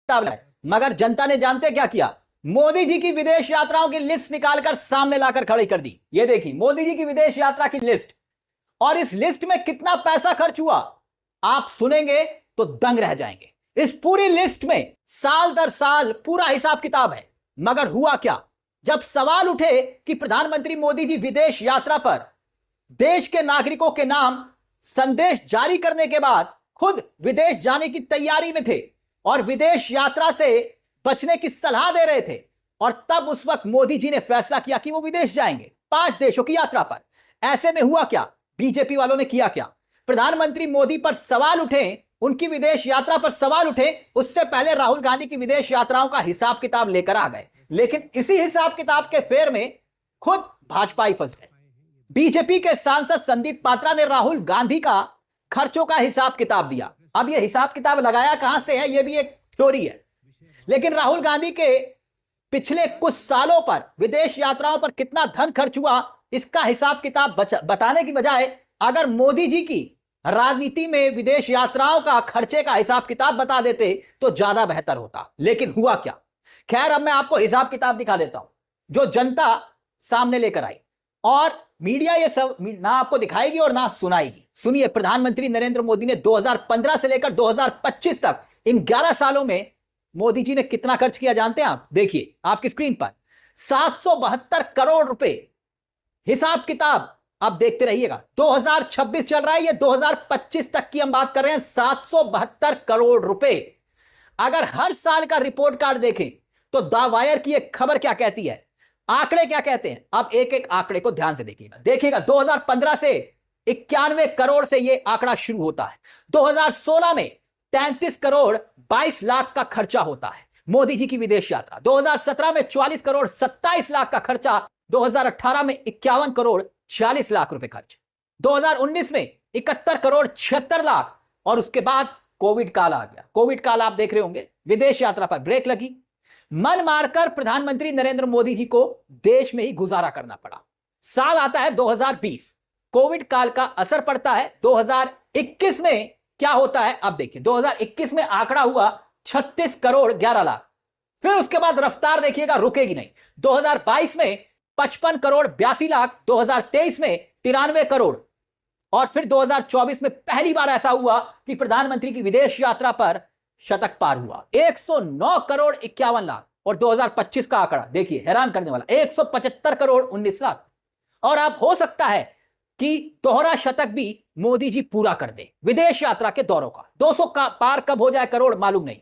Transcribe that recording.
किताब है, मगर जनता ने जानते क्या किया? मोदी जी की विदेश यात्राओं की लिस्ट निकालकर सामने लाकर खड़ी कर दी। ये देखिए मोदी जी की विदेश यात्रा की लिस्ट, और इस लिस्ट में कितना पैसा खर्च हुआ आप सुनेंगे तो दंग रह जाएंगे। इस पूरी लिस्ट में साल दर साल पूरा हिसाब किताब है। मगर हुआ क्या? जब सवाल उठे कि प्रधानमंत्री मोदी जी विदेश यात्रा पर देश के नागरिकों के नाम संदेश जारी करने के बाद खुद विदेश जाने की तैयारी में थे और विदेश यात्रा से बचने की सलाह दे रहे थे, और तब उस वक्त मोदी जी ने फैसला किया कि वो विदेश जाएंगे 5 देशों की यात्रा पर। ऐसे में हुआ क्या? बीजेपी वालों ने किया क्या? प्रधानमंत्री मोदी पर सवाल उठे, उनकी विदेश यात्रा पर सवाल उठे, उससे पहले राहुल गांधी की विदेश यात्राओं का हिसाब किताब लेकर आ गए। लेकिन इसी हिसाब किताब के फेर में खुद भाजपा ही फंस गए। बीजेपी के सांसद संदीप पात्रा ने राहुल गांधी का खर्चों का हिसाब किताब दिया। अब यह हिसाब किताब लगाया कहां से है, यह भी एक थ्योरी है। लेकिन राहुल गांधी के पिछले कुछ सालों पर विदेश यात्राओं पर कितना धन खर्च हुआ, इसका हिसाब किताब बताने की बजाय अगर मोदी जी की राजनीति में विदेश यात्राओं का खर्चे का हिसाब किताब बता देते तो ज्यादा बेहतर होता। लेकिन हुआ क्या? खैर, अब मैं आपको हिसाब किताब दिखा देता हूं जो जनता सामने लेकर आई, और मीडिया ये सब ना आपको दिखाएगी और ना सुनाएगी। सुनिए, प्रधानमंत्री नरेंद्र मोदी ने 2015 से लेकर 2025 तक इन 11 सालों में मोदी जी ने कितना खर्च किया जानते हैं आप? देखिए आपकी स्क्रीन पर 772 करोड़ रुपए। हिसाब किताब आप देखते रहिएगा। 2026 चल रहा है, ये 2025 तक की हम बात कर रहे हैं। 772 करोड़ रुपए। अगर हर साल का रिपोर्ट कार्ड देखें तो द वायर की एक खबर क्या कहती है, आंकड़े क्या कहते हैं, आप एक एक आंकड़े को ध्यान से देखिएगा। 2015 से 91 करोड़ से यह आंकड़ा शुरू होता है। 2016 में 33 करोड़ 22 लाख का खर्चा होता है मोदी जी की विदेश यात्रा। 2017 में 44 करोड़ 27 लाख का खर्चा। 2018 में 51 करोड़ 46 लाख रुपए खर्च। 2019 में 71 करोड़ 76 लाख, और उसके बाद कोविड काल आ गया। कोविड काल आप देख रहे होंगे, विदेश यात्रा पर ब्रेक लगी। मन मारकर प्रधानमंत्री नरेंद्र मोदी जी को देश में ही गुजारा करना पड़ा। साल आता है 2020, कोविड काल का असर पड़ता है। 2021 में क्या होता है अब देखिए। 2021 में आंकड़ा हुआ 36 करोड़ 11 लाख। फिर उसके बाद रफ्तार देखिएगा, रुकेगी नहीं। 2022 में 55 करोड़ 82 लाख, 2023 में 93 करोड़, और फिर 2024 में पहली बार ऐसा हुआ कि प्रधानमंत्री की विदेश यात्रा पर शतक पार हुआ, 109 करोड़ 51 लाख। और 2025 का आंकड़ा देखिए, हैरान करने वाला, 175 करोड़ 19 लाख। और अब हो सकता है कि दोहरा शतक भी मोदी जी पूरा कर दे विदेश यात्रा के दौरों का। 200 का पार कब हो जाए करोड़ मालूम नहीं।